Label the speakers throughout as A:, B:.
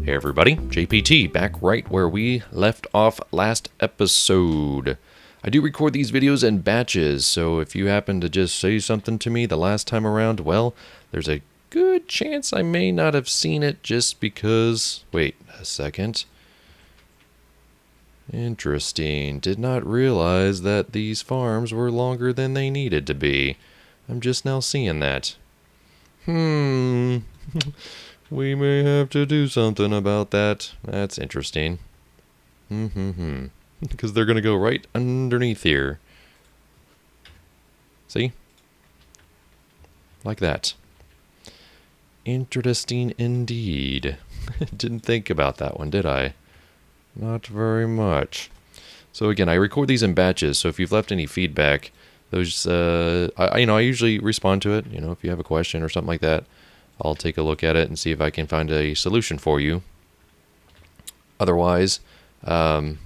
A: Hey everybody, JPT back right where we left off last episode. I do record these videos in batches, so if you happen to just say something to me the last time around, well, there's a good chance I may not have seen it just because... Wait a second. Interesting. Did not realize that these farms were longer than they needed to be. I'm just now seeing that. We may have to do something about that. That's interesting. Because they're going to go right underneath here. See? Like that. Interesting indeed. Didn't think about that one, did I? Not very much. So again, I record these in batches, so if you've left any feedback, those, I usually respond to it. You know, if you have a question or something like that, I'll take a look at it and see if I can find a solution for you. Otherwise, and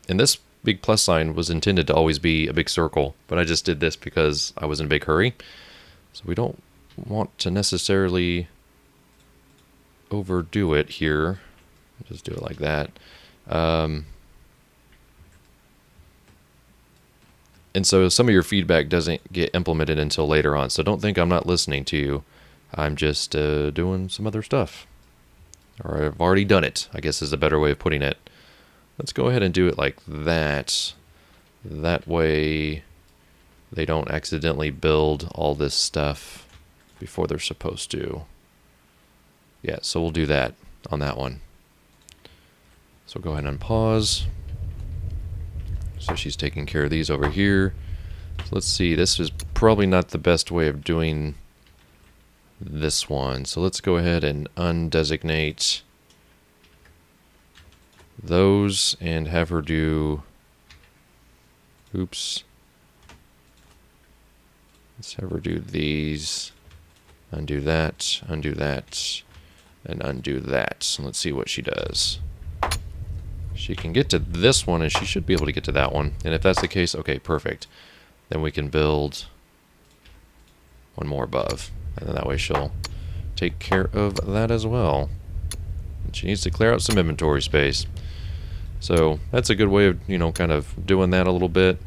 A: this big plus sign was intended to always be a big circle, but I just did this because I was in a big hurry. So we don't want to necessarily overdo it here. Just do it like that. And so some of your feedback doesn't get implemented until later on, so don't think I'm not listening to you. I'm just doing some other stuff. Or I've already done it, I guess is a better way of putting it. Let's go ahead and do it like that. That way they don't accidentally build all this stuff before they're supposed to. Yeah, so we'll do that on that one. So go ahead and pause. So she's taking care of these over here. So let's see, this is probably not the best way of doing this one. So let's go ahead and undesignate those and have her do... Oops. Let's have her do these. Undo that, and undo that. So let's see what she does. She can get to this one, and she should be able to get to that one. And if that's the case, okay, perfect. Then we can build one more above. And then that way she'll take care of that as well. And she needs to clear out some inventory space. So that's a good way of, kind of doing that a little bit.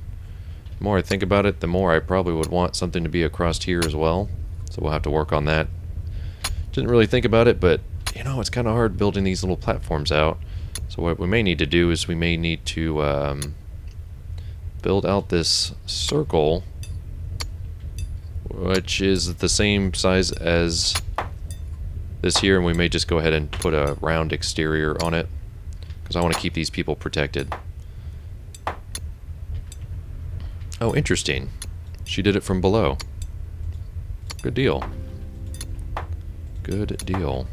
A: The more I think about it, the more I probably would want something to be across here as well. So we'll have to work on that. Didn't really think about it, but, it's kind of hard building these little platforms out. So what we may need to do is we may need to build out this circle, which is the same size as this here, and we may just go ahead and put a round exterior on it, because I want to keep these people protected. Oh, interesting. She did it from below. Good deal. Good deal.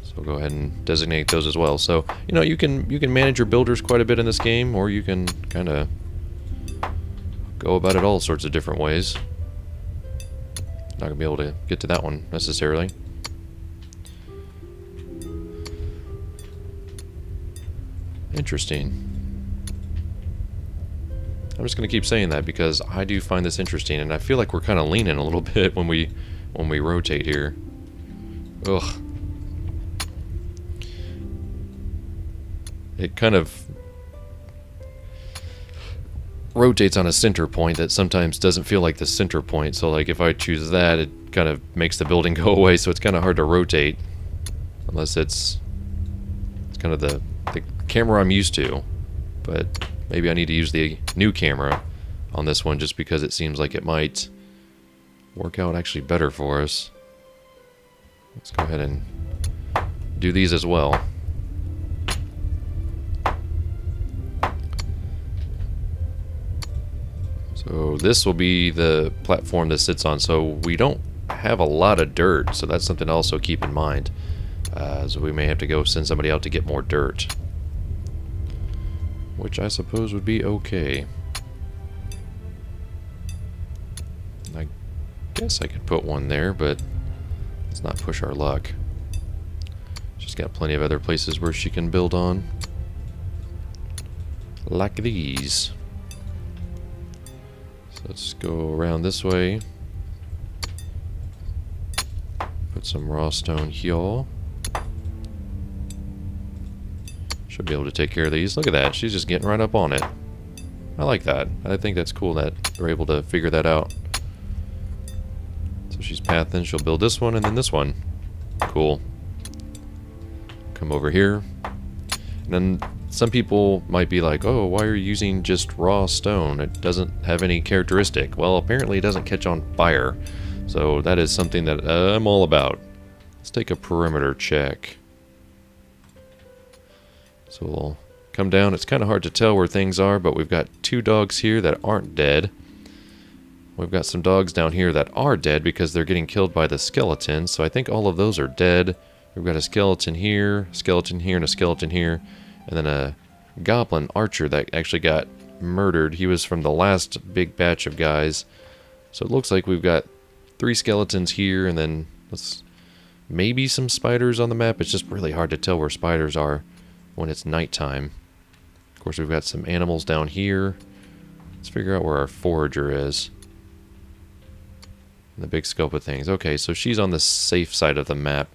A: So go ahead and designate those as well. So, you can manage your builders quite a bit in this game, or you can kind of go about it all sorts of different ways. Not going to be able to get to that one necessarily. Interesting. I'm just going to keep saying that because I do find this interesting, and I feel like we're kind of leaning a little bit when we rotate here. Ugh. It kind of rotates on a center point that sometimes doesn't feel like the center point. So like if I choose that, it kind of makes the building go away, so it's kind of hard to rotate unless it's kind of the camera I'm used to. But maybe I need to use the new camera on this one just because it seems like it might work out actually better for us. Let's go ahead and do these as well. So this will be the platform this sits on. So we don't have a lot of dirt, so that's something to also keep in mind. So we may have to go send somebody out to get more dirt, which I suppose would be okay. I guess I could put one there, but let's not push our luck. She's got plenty of other places where she can build on, like these. So let's go around this way. Put some raw stone here. Should be able to take care of these. Look at that. She's just getting right up on it. I like that. I think that's cool that they're able to figure that out. So she's pathing. She'll build this one and then this one. Cool. Come over here. And then some people might be like, oh, why are you using just raw stone? It doesn't have any characteristic. Well, apparently it doesn't catch on fire. So that is something that I'm all about. Let's take a perimeter check. So we'll come down. It's kind of hard to tell where things are, but we've got 2 dogs here that aren't dead. We've got some dogs down here that are dead because they're getting killed by the skeletons. So I think all of those are dead. We've got a skeleton here, and a skeleton here, and then a goblin archer that actually got murdered. He was from the last big batch of guys. So it looks like we've got 3 skeletons here, and then maybe some spiders on the map. It's just really hard to tell where spiders are when it's nighttime. Of course, we've got some animals down here. Let's figure out where our forager is. In the big scope of things. Okay, so she's on the safe side of the map.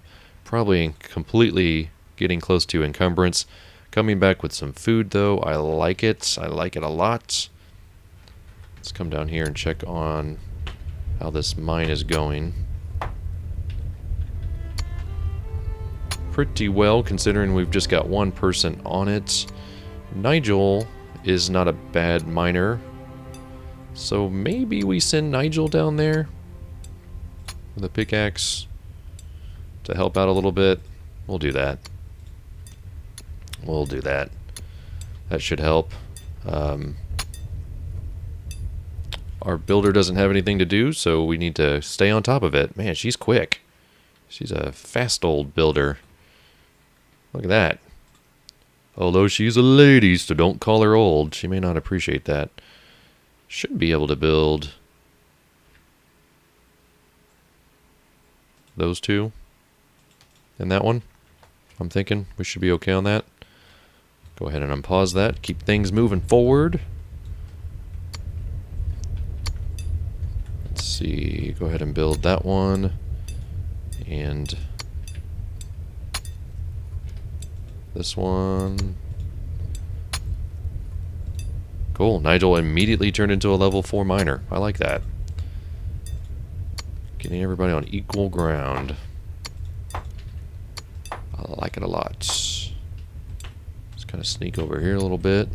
A: Probably completely getting close to encumbrance. Coming back with some food, though. I like it. I like it a lot. Let's come down here and check on how this mine is going. Pretty well, considering we've just got 1 person on it. Nigel is not a bad miner. So maybe we send Nigel down there with a pickaxe to help out a little bit. We'll do that. We'll do that. That should help. Our builder doesn't have anything to do, so we need to stay on top of it. Man, she's quick. She's a fast old builder. Look at that. Although she's a lady, so don't call her old. She may not appreciate that. Should be able to build those 2 and that one. I'm thinking we should be okay on that. Go ahead and unpause that. Keep things moving forward. Let's see. Go ahead and build that one. And this one. Cool. Nigel immediately turned into a level 4 miner. I like that. Getting everybody on equal ground. I like it a lot. Just kind of sneak over here a little bit.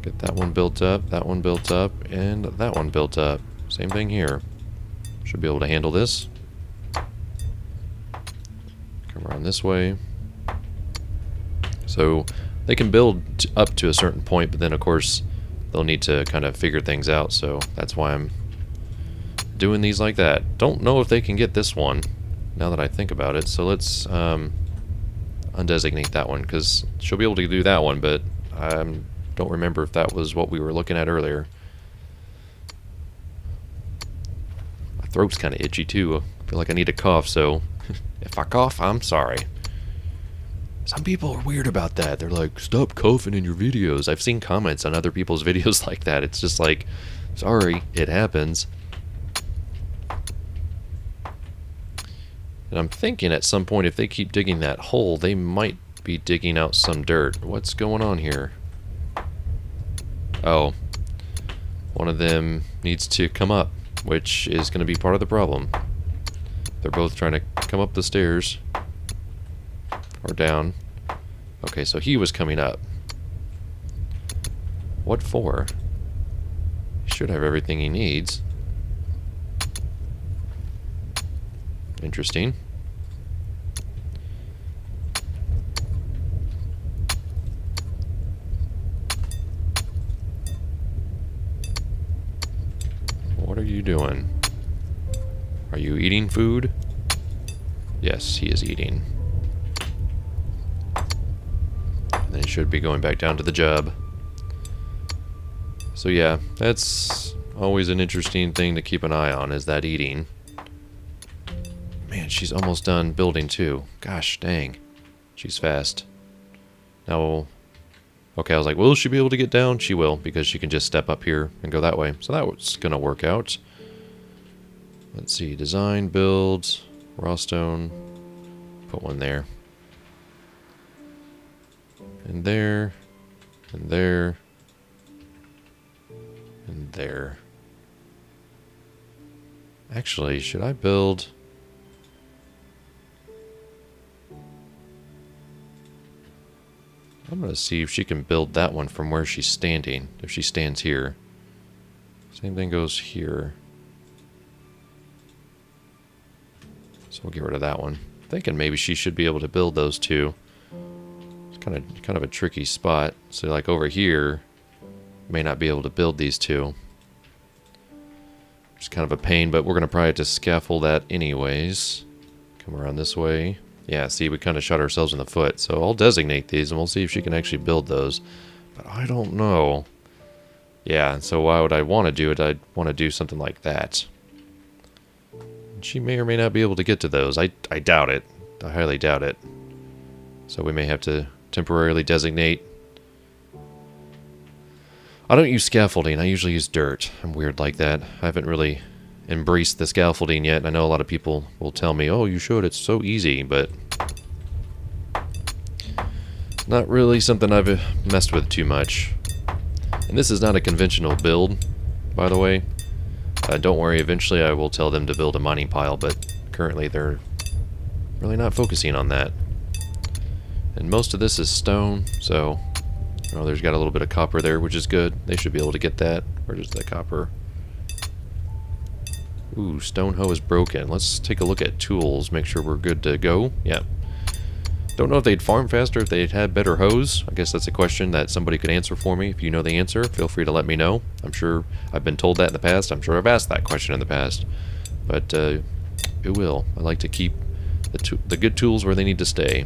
A: Get that one built up, and that one built up. Same thing here. Should be able to handle this. Come around this way. So they can build up to a certain point, but then of course they'll need to kind of figure things out. So that's why I'm doing these like that. Don't know if they can get this one now that I think about it. So let's undesignate that one because she'll be able to do that one, but I don't remember if that was what we were looking at earlier. My throat's kind of itchy too. I feel like I need to cough, so if I cough, I'm sorry. Some people are weird about that. They're like, stop coughing in your videos. I've seen comments on other people's videos like that. It's just like, sorry, it happens. And I'm thinking at some point, if they keep digging that hole, they might be digging out some dirt. What's going on here? Oh. One of them needs to come up, which is going to be part of the problem. They're both trying to come up the stairs. Or down. Okay, so he was coming up. What for? He should have everything he needs. Interesting. What are you doing? Are you eating food? Yes, he is eating. And then he should be going back down to the job. So yeah, that's always an interesting thing to keep an eye on, is that eating. Man, she's almost done building too. Gosh dang. She's fast. Now, okay, I was like, will she be able to get down? She will, because she can just step up here and go that way. So that's going to work out. Let's see, design, build, raw stone. Put one there. and there, and there, and there. Actually, should I build... I'm going to see if she can build that one from where she's standing, if she stands here. Same thing goes here. So we'll get rid of that one. Thinking maybe she should be able to build those two. It's kind of a tricky spot. So like over here, may not be able to build these two. It's kind of a pain, but we're going to probably have to scaffold that anyways. Come around this way. Yeah, see, we kind of shot ourselves in the foot. So I'll designate these, and we'll see if she can actually build those. But I don't know. Yeah, so why would I want to do it? I'd want to do something like that. She may or may not be able to get to those. I doubt it. I highly doubt it. So we may have to temporarily designate. I don't use scaffolding. I usually use dirt. I'm weird like that. I haven't really embraced the scaffolding yet. I know a lot of people will tell me, oh, you should. It's so easy. But it's not really something I've messed with too much. And this is not a conventional build, by the way. Don't worry, eventually I will tell them to build a mining pile, but currently they're really not focusing on that. And most of this is stone, so there's got a little bit of copper there, which is good. They should be able to get that. Where is the copper? Ooh, stone hoe is broken. Let's take a look at tools, make sure we're good to go. Yeah. Don't know if they'd farm faster if they'd had better hoes. I guess that's a question that somebody could answer for me. If you know the answer, feel free to let me know. I'm sure I've been told that in the past. I'm sure I've asked that question in the past. But it will. I like to keep the good tools where they need to stay.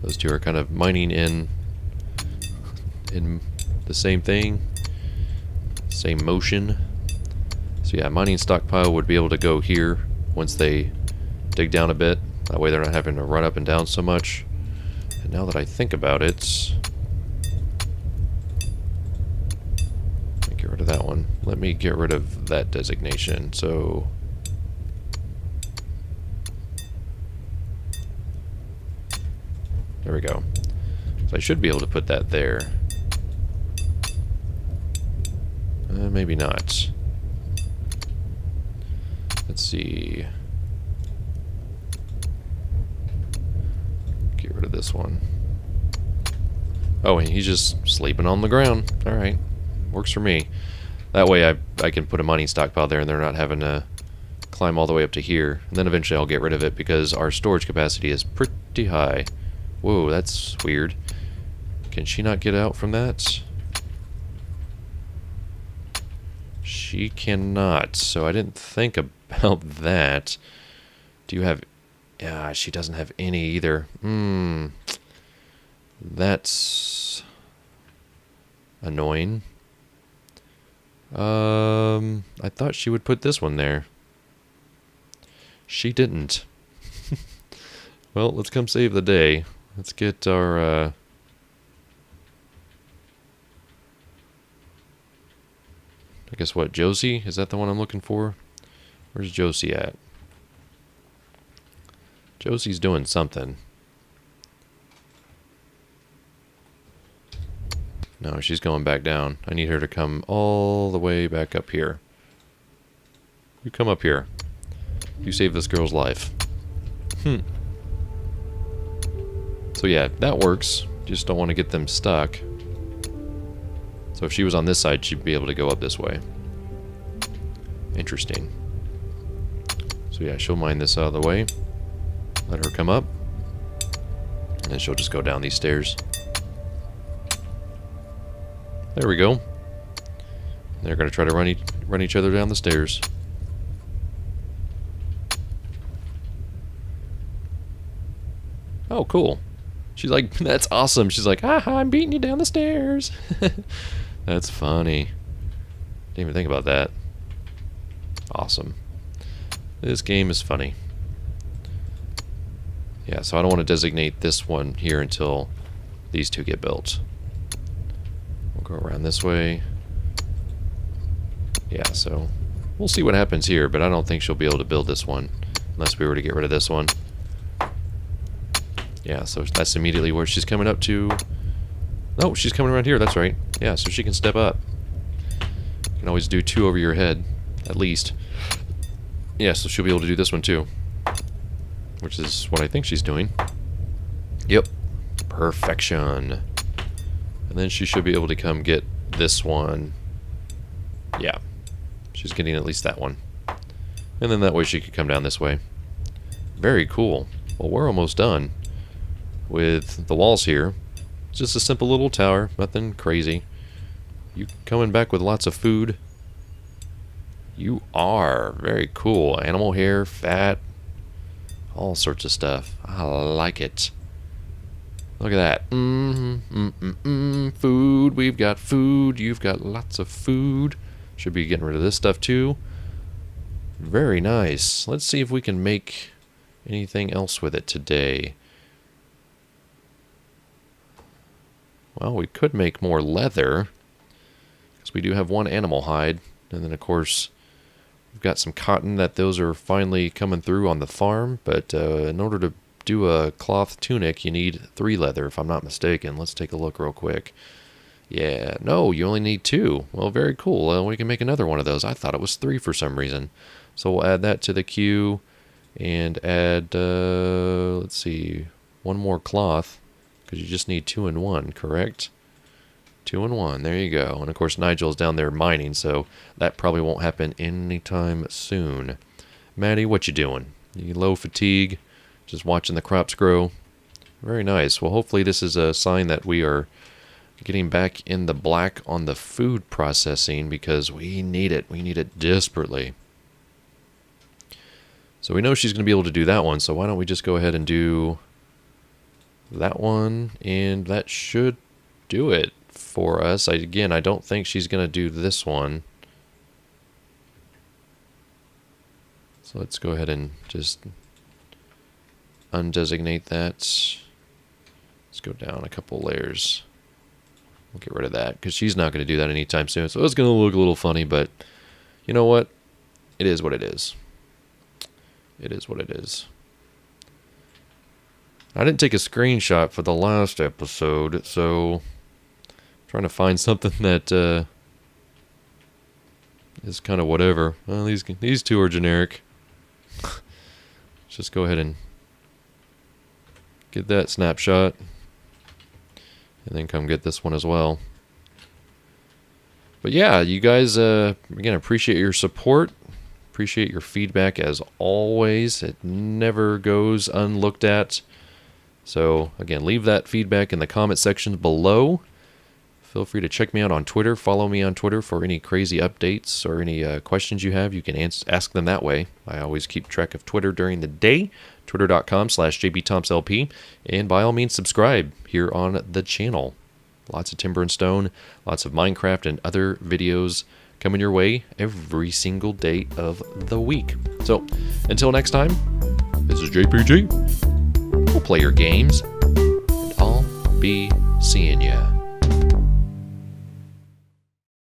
A: Those two are kind of mining in the same thing. Same motion. So yeah, mining stockpile would be able to go here once they dig down a bit. That way they're not having to run up and down so much. And now that I think about it, let me get rid of that one. Let me get rid of that designation. So there we go. So I should be able to put that there. Maybe not. Let's see. Get rid of this one. Oh, and he's just sleeping on the ground. Alright. Works for me. That way I can put a mining stockpile there and they're not having to climb all the way up to here. And then eventually I'll get rid of it because our storage capacity is pretty high. Whoa, that's weird. Can she not get out from that? She cannot. So I didn't think about that. Do you have... Yeah, she doesn't have any either. That's annoying. I thought she would put this one there. She didn't. Well, let's come save the day. Let's get our, I guess what, Josie? Is that the one I'm looking for? Where's Josie at? Josie's doing something. No, she's going back down. I need her to come all the way back up here. You come up here. You save this girl's life. So yeah, that works. Just don't want to get them stuck. So if she was on this side, she'd be able to go up this way. Interesting. So yeah, she'll mine this out of the way. Let her come up. And then she'll just go down these stairs. There we go. They're going to try to run each other down the stairs. Oh, cool. She's like, that's awesome. She's like, haha, I'm beating you down the stairs. That's funny. Didn't even think about that. Awesome. This game is funny. Yeah, so I don't want to designate this one here until these two get built. We'll go around this way. Yeah, so we'll see what happens here, but I don't think she'll be able to build this one unless we were to get rid of this one. Yeah, so that's immediately where she's coming up to. No, she's coming around here, that's right. Yeah, so she can step up. You can always do 2 over your head, at least. Yeah, so she'll be able to do this one too. Which is what I think she's doing. Yep. Perfection. And then she should be able to come get this one. Yeah. She's getting at least that one. And then that way she could come down this way. Very cool. Well, we're almost done with the walls here. It's just a simple little tower, nothing crazy. You coming back with lots of food? You are. Very cool. Animal hair, fat, all sorts of stuff. I like it. Look at that. Food. We've got food. You've got lots of food. Should be getting rid of this stuff too. Very nice. Let's see if we can make anything else with it today. Well, we could make more leather, because we do have 1 animal hide. And then, of course, we've got some cotton that those are finally coming through on the farm. But in order to do a cloth tunic, you need 3 leather, if I'm not mistaken. Let's take a look real quick. Yeah, no, you only need 2. Well, very cool. We can make another one of those. I thought it was 3 for some reason. So we'll add that to the queue and add, let's see, 1 more cloth. Because you just need 2 in 1, correct? 2 in 1, there you go. And of course Nigel's down there mining, so that probably won't happen anytime soon. Maddie, what you doing? You low fatigue? Just watching the crops grow? Very nice. Well, hopefully this is a sign that we are getting back in the black on the food processing, because we need it. We need it desperately. So we know she's going to be able to do that one, so why don't we just go ahead and do that one, and that should do it for us. Again, I don't think she's going to do this one. So let's go ahead and just undesignate that. Let's go down a couple layers. We'll get rid of that, because she's not going to do that anytime soon. So it's going to look a little funny, but you know what? It is what it is. It is what it is. I didn't take a screenshot for the last episode, so I'm trying to find something that is kind of whatever. Well, these 2 are generic. Let's just go ahead and get that snapshot, and then come get this one as well. But yeah, you guys, again, appreciate your support. Appreciate your feedback as always. It never goes unlooked at. So, again, leave that feedback in the comment section below. Feel free to check me out on Twitter. Follow me on Twitter for any crazy updates or any questions you have. You can ask them that way. I always keep track of Twitter during the day. Twitter.com/JBThompsLP. And by all means, subscribe here on the channel. Lots of Timber and Stone, lots of Minecraft and other videos coming your way every single day of the week. So, until next time, this is JPG. We'll play your games, and I'll be seeing ya.